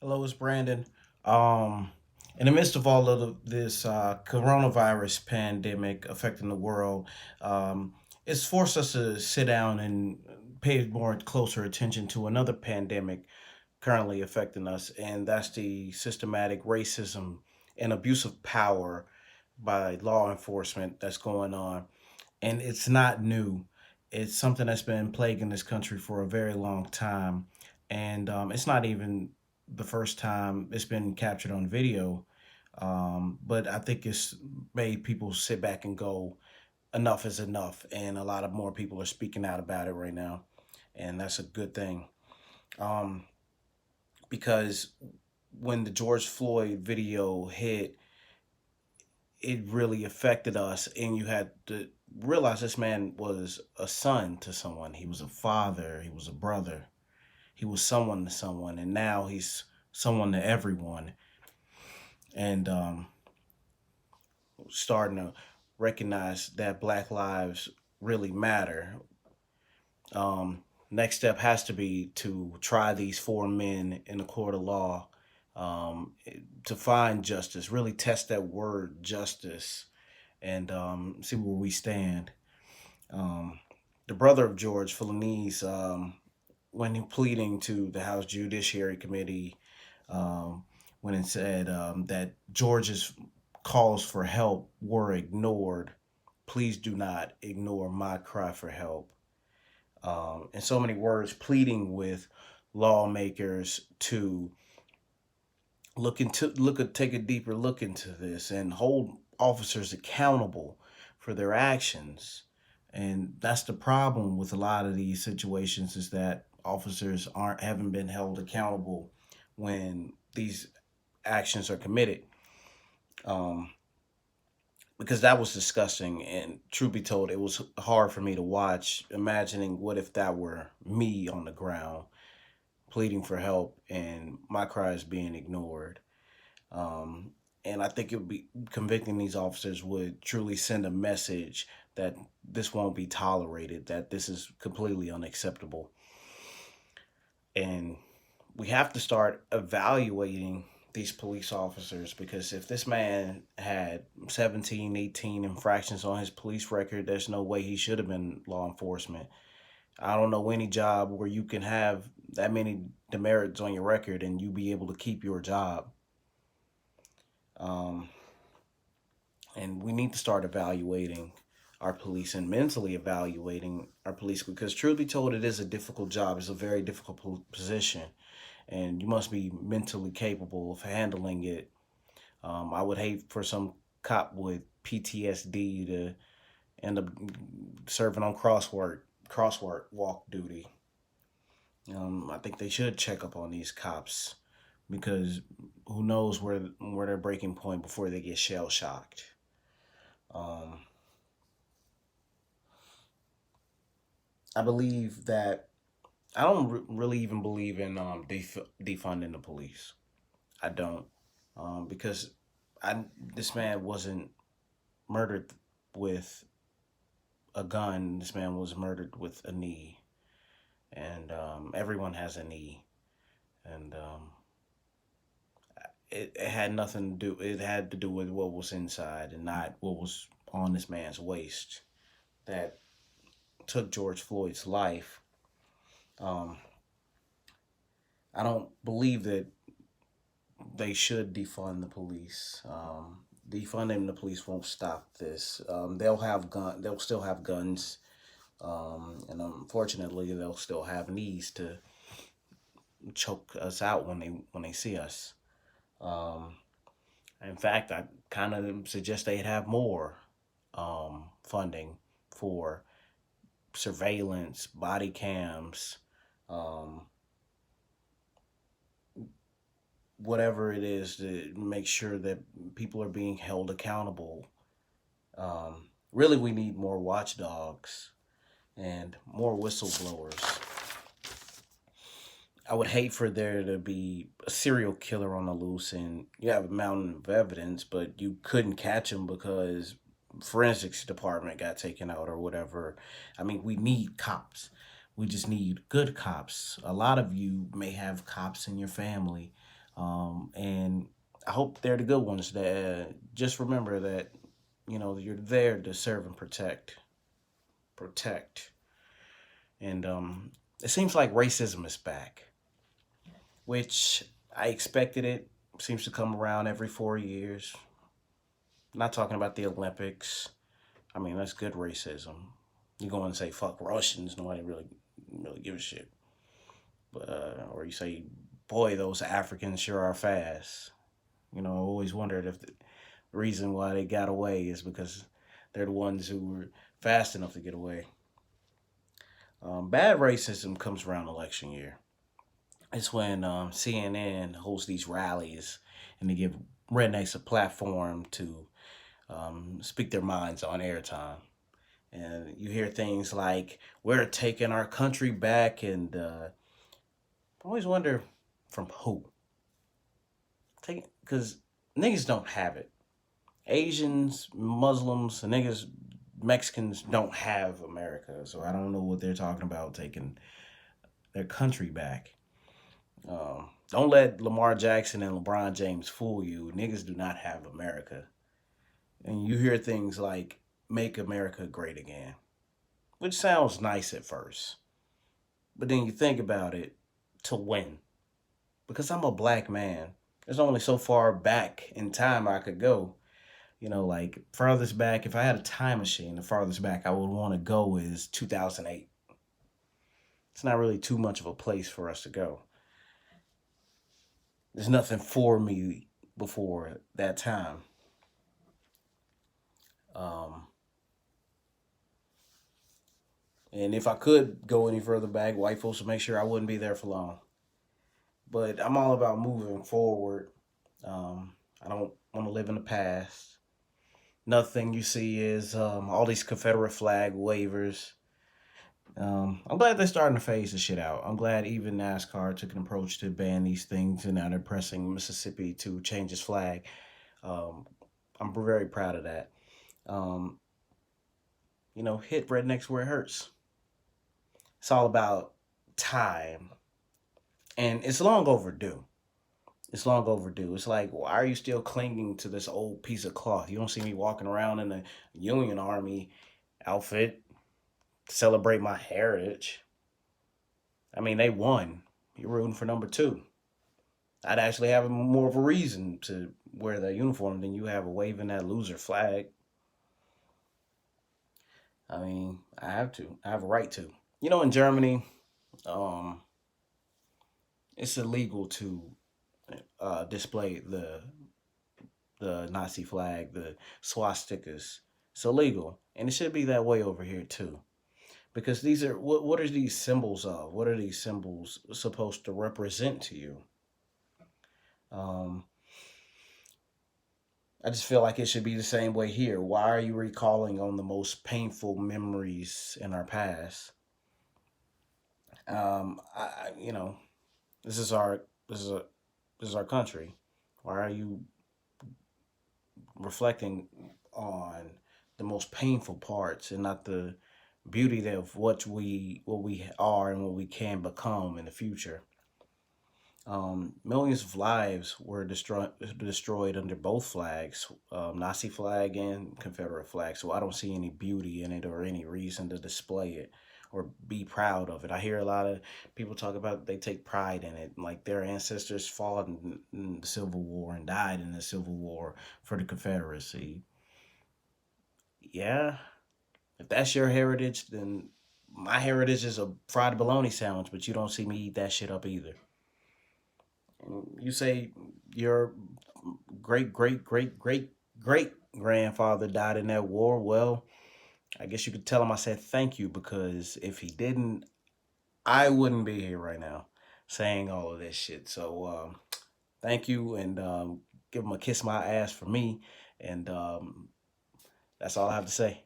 Hello, it's Brandon. Um, in the midst of all of this coronavirus pandemic affecting the world, um, it's forced us to sit down and pay more closer attention to another pandemic currently affecting us, and that's the systematic racism and abuse of power by law enforcement that's going on. And it's not new. It's something that's been plaguing this country for a very long time, and it's not even the first time it's been captured on video. But I think it's made people sit back and go, enough is enough, and a lot of more people are speaking out about it right now, and that's a good thing. Um, because when the George Floyd video hit, it really affected us, and you had to realize this man was a son to someone. He was a father, he was a brother, he was someone to someone, and now he's someone to everyone. And starting to recognize that Black lives really matter. Next step has to be to try these four men in the court of law, um, to find justice, really test that word justice, and see where we stand. Um, the brother of George Floyd, when he pleading to the House Judiciary Committee, um, when it said that George's calls for help were ignored, please do not ignore my cry for help. In so many words, pleading with lawmakers to take a deeper look into this and hold officers accountable for their actions. And that's the problem with a lot of these situations, is that officers aren't haven't been held accountable when these actions are committed. um, because that was disgusting, and truth be told, it was hard for me to watch, imagining what if that were me on the ground pleading for help and my cries being ignored. Um, and I think it would be convicting these officers would truly send a message that this won't be tolerated, that this is completely unacceptable. And we have to start evaluating these police officers, because if this man had 17, 18 infractions on his police record, there's no way he should have been law enforcement. I don't know any job where you can have that many demerits on your record and you be able to keep your job. Um, and we need to start evaluating our police and mentally evaluating our police, because truth be told, it is a difficult job. It's a very difficult position, and you must be mentally capable of handling it. I would hate for some cop with PTSD to end up serving on crossword walk duty. I think they should check up on these cops, because who knows where their breaking point before they get shell shocked. Um, I believe that I don't really even believe in defunding the police. I don't, because this man wasn't murdered with a gun. This man was murdered with a knee, and everyone has a knee, and it had nothing to do. It had to do with what was inside and not what was on this man's waist that took George Floyd's life. Um, I don't believe that they should defund the police. Defunding the police won't stop this. They'll still have guns, and unfortunately, they'll still have knees to choke us out when they see us. Um, in fact, I kind of suggest they'd have more funding for surveillance, body cams, um, whatever it is, to make sure that people are being held accountable. Really, we need more watchdogs and more whistleblowers. I would hate for there to be a serial killer on the loose and you have a mountain of evidence, but you couldn't catch him because forensics department got taken out or whatever. I mean, we need cops. We just need good cops. A lot of you may have cops in your family. And I hope they're the good ones that just remember that, you're there to serve and protect. And it seems like racism is back, which I expected it. Seems to come around every 4 years. Not talking about the Olympics. I mean, that's good racism. You go and say fuck Russians, nobody really gives a shit. But or you say, boy, those Africans sure are fast. I always wondered if the reason why they got away is because they're the ones who were fast enough to get away. Bad racism comes around election year. It's when CNN hosts these rallies and they give rednecks a platform to speak their minds on airtime. And you hear things like, we're taking our country back. And I always wonder from who? Because niggas don't have it. Asians, Muslims, niggas, Mexicans don't have America. So I don't know what they're talking about taking their country back. Don't let Lamar Jackson and LeBron James fool you. Niggas do not have America. And you hear things like, make America great again, which sounds nice at first. But then you think about it, to win. Because I'm a black man. There's only so far back in time I could go. Like farthest back, if I had a time machine, the farthest back I would want to go is 2008. It's not really too much of a place for us to go. There's nothing for me before that time. Um, and if I could go any further back, white folks would make sure I wouldn't be there for long. But I'm all about moving forward. I don't want to live in the past. Nothing you see is all these Confederate flag waivers. I'm glad they're starting to phase this shit out. I'm glad even NASCAR took an approach to ban these things, and now they're pressing Mississippi to change its flag. Um, I'm very proud of that. Um, hit rednecks where it hurts. It's all about time, and it's long overdue. It's long overdue. It's like, why are you still clinging to this old piece of cloth? You don't see me walking around in a Union Army outfit to celebrate my heritage. I mean, they won. You're rooting for number two. I'd actually have more of a reason to wear that uniform than you have a waving that loser flag. I mean, I have to. I have a right to. In Germany, um, it's illegal to display the Nazi flag, the swastikas. It's illegal, and it should be that way over here too. Because these are what are these symbols of? What are these symbols supposed to represent to you? Um, I just feel like it should be the same way here. Why are you recalling on the most painful memories in our past? You know, this is our this is a this is our country. Why are you reflecting on the most painful parts and not the beauty of what we are and what we can become in the future? Millions of lives were destroyed under both flags, Nazi flag and Confederate flag. So I don't see any beauty in it or any reason to display it or be proud of it. I hear a lot of people talk about they take pride in it, like their ancestors fought in the Civil War and died in the Civil War for the Confederacy. Yeah, if that's your heritage, then my heritage is a fried bologna sandwich, but you don't see me eat that shit up either. You say your great great great great great grandfather died in that war. Well, I guess you could tell him I said thank you, because if he didn't, I wouldn't be here right now saying all of this shit. So thank you, and give him a kiss my ass for me, and that's all I have to say.